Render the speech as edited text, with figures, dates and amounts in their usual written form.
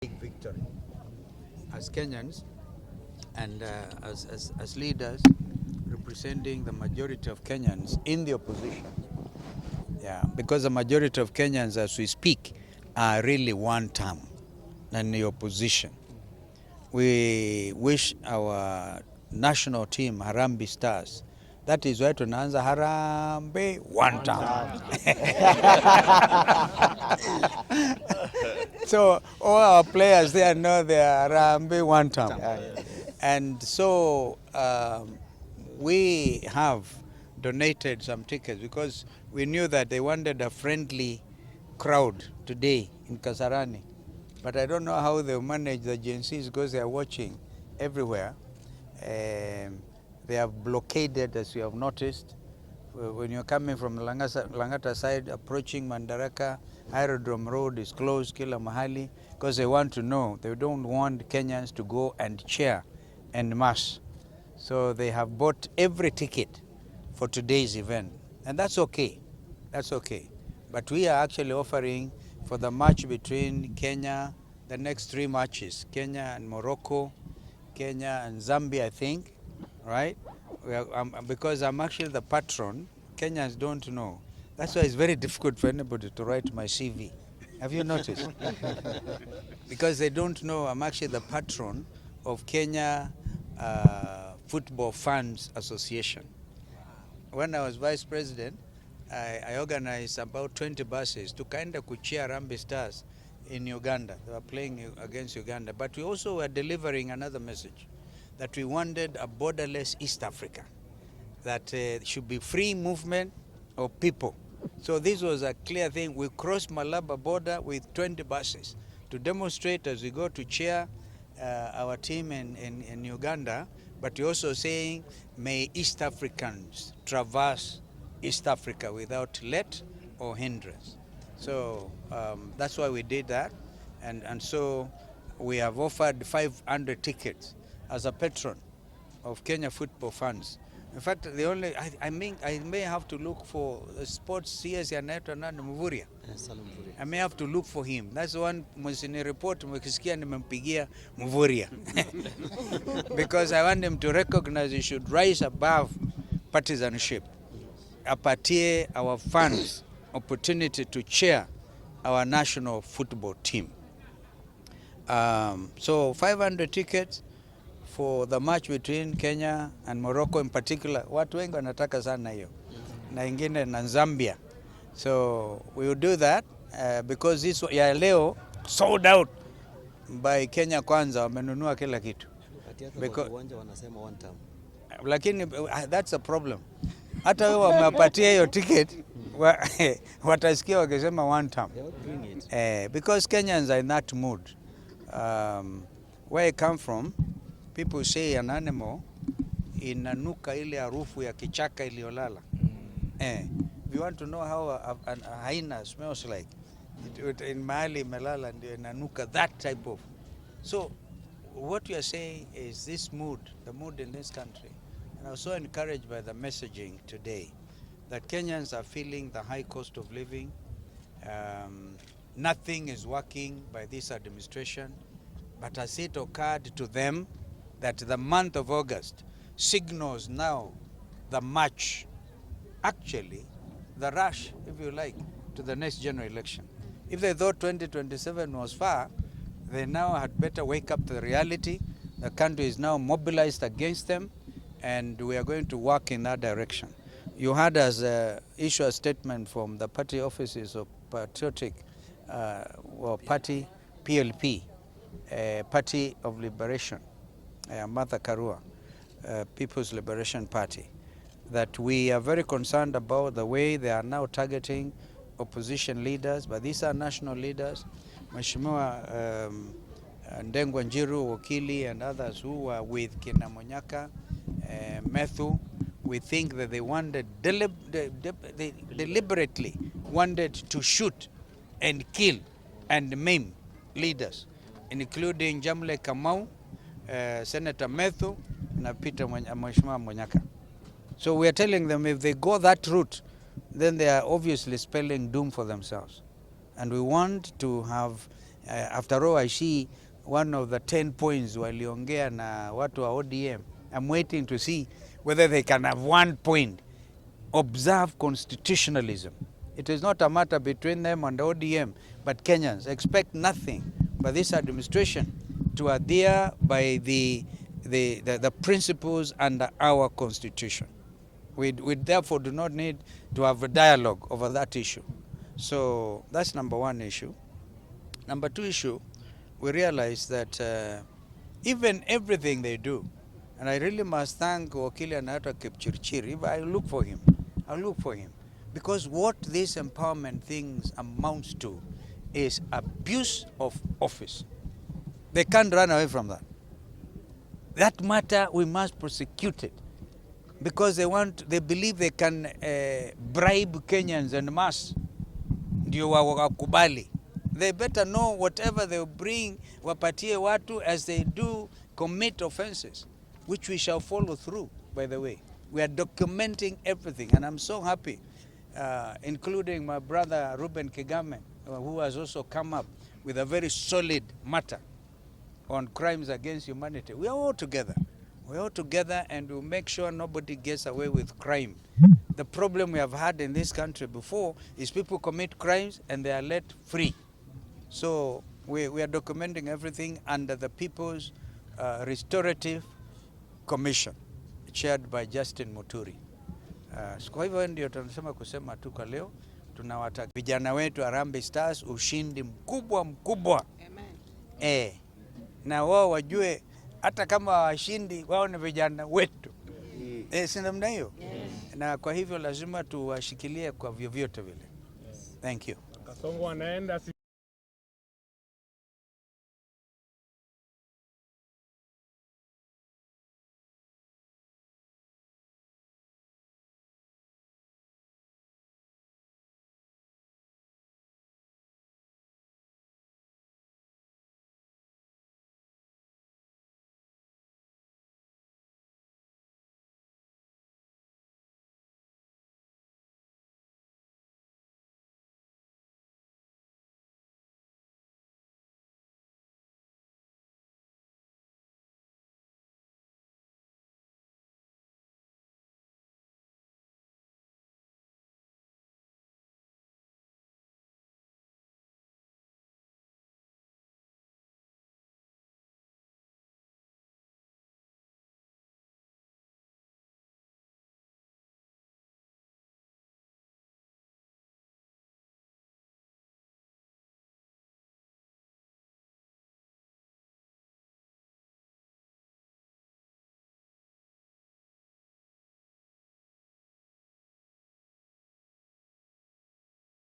big victory as Kenyans and as leaders representing the majority of Kenyans in the opposition. Yeah, because the majority of Kenyans as we speak are really one term in the opposition. We wish our national team Harambee Stars, that is why tunaanza Harambee one term. So all our players there know they are Harambee one term. And so we have donated some tickets because we knew that they wanted a friendly crowd today in Kasarani. But I don't know how they manage the agencies because they are watching everywhere. They have blockaded, as you have noticed. When you're coming from Langata side, approaching Mandaraka, Aerodrome Road is closed, kila mahali, because they want to know. They don't want Kenyans to go and cheer en masse. So they have bought every ticket for today's event. And that's okay. That's okay. But we are actually offering for the match between Kenya, the next 3 matches, Kenya and Morocco, Kenya and Zambia, I think, right? Because I'm actually the patron, Kenyans don't know. That's why it's very difficult for anybody to write my CV. Have you noticed? Because they don't know I'm actually the patron of Kenya Football Fans Association. When I was vice president, I organized about 20 buses to kind of cheer Harambee Stars in Uganda. They were playing against Uganda. But we also were delivering another message, that we wanted a borderless East Africa, that should be free movement of people. So this was a clear thing. We crossed Malaba border with 20 buses to demonstrate as we go to cheer our team in Uganda, but we're also saying, may East Africans traverse East Africa without let or hindrance. So that's why we did that. And so we have offered 500 tickets as a patron of Kenya Football Fans. In fact, I may have to look for the sports CS anaitwa nani Mvuria. I may have to look for him. That's the one mwisini report mkisikia nimempigia Mvuria. Because I want him to recognize he should rise above partisanship. Apatie our fans opportunity to cheer our national football team. So 500 tickets for the match between Kenya and Morocco in particular. Watu wengi wanataka sana hiyo. Na ingine na Zambia. So we will do that because this ya leo sold out by Kenya Kwanza, wamenunua kila kitu. Because wanasema one time. Lakini that's a problem. Hata wewe wamepatia hiyo ticket watasikia wakisema one time. Because Kenyans are in that mood. Where I come from, people say an animal inanuka ile harufu ya kichaka iliyolala. If you want to know how a hyena smells like, in mahali imelala ndio inanuka, that type of. So what we are saying is this mood, the mood in this country, and I was so encouraged by the messaging today that Kenyans are feeling the high cost of living. Nothing is working by this administration, but as it occurred to them that the month of August signals now the march, actually the rush, if you like, to the next general election. If they thought 2027 was far, they now had better wake up to the reality. The country is now mobilized against them, and we are going to work in that direction. You had us issue a statement from the party offices of Patriotic Party, PLP, Party of Liberation, Martha Karua, People's Liberation Party, that we are very concerned about the way they are now targeting opposition leaders, but these are national leaders. Mheshimiwa Ndengwa Njiru, Wakili, and others who are with Kina Monyaka, Methu, we think that they wanted they deliberately wanted to shoot and kill and maim leaders, including Jamle Kamau, Senator Methu, and Peter Mheshimiwa Monyaka. So we are telling them if they go that route, then they are obviously spelling doom for themselves. And we want to have After all, I see one of the 10 points waliongea na watu wa ODM. I'm waiting to see whether they can have 1 point. Observe constitutionalism. It is not a matter between them and the ODM, but Kenyans expect nothing but this administration to adhere by the principles under our constitution. We therefore do not need to have a dialogue over that issue. So that's number one issue. Number two issue, we realize that even everything they do, and I really must thank Wakili Anata Kipchirchir, if I look for him, I'll look for him. Because what these empowerment things amounts to is abuse of office. They can't run away from that. That matter, we must prosecute it. Because they believe they can bribe Kenyans en masse. Ndio wakubali. They better know whatever they bring, wapatie watu as they do commit offenses, which we shall follow through, by the way. We are documenting everything, and I'm so happy, including my brother Ruben Kigame, who has also come up with a very solid matter on crimes against humanity. We are all together. We're all together, and we'll make sure nobody gets away with crime. The problem we have had in this country before is people commit crimes and they are let free. So we are documenting everything under the People's Restorative Commission, chaired by Justin Muturi. Kwa hivyo ndio tunasema kusema tu kwa leo, tunawataka vijana wetu Harambee Stars ushindi mkubwa. Amen. Na wao wajue hata kama washindi wao ni vijana wetu. Si namna hiyo? Yes. Na kwa hivyo lazima tuwashikilie kwa vyovyote vile. Yes. Thank you. Kasongo anaenda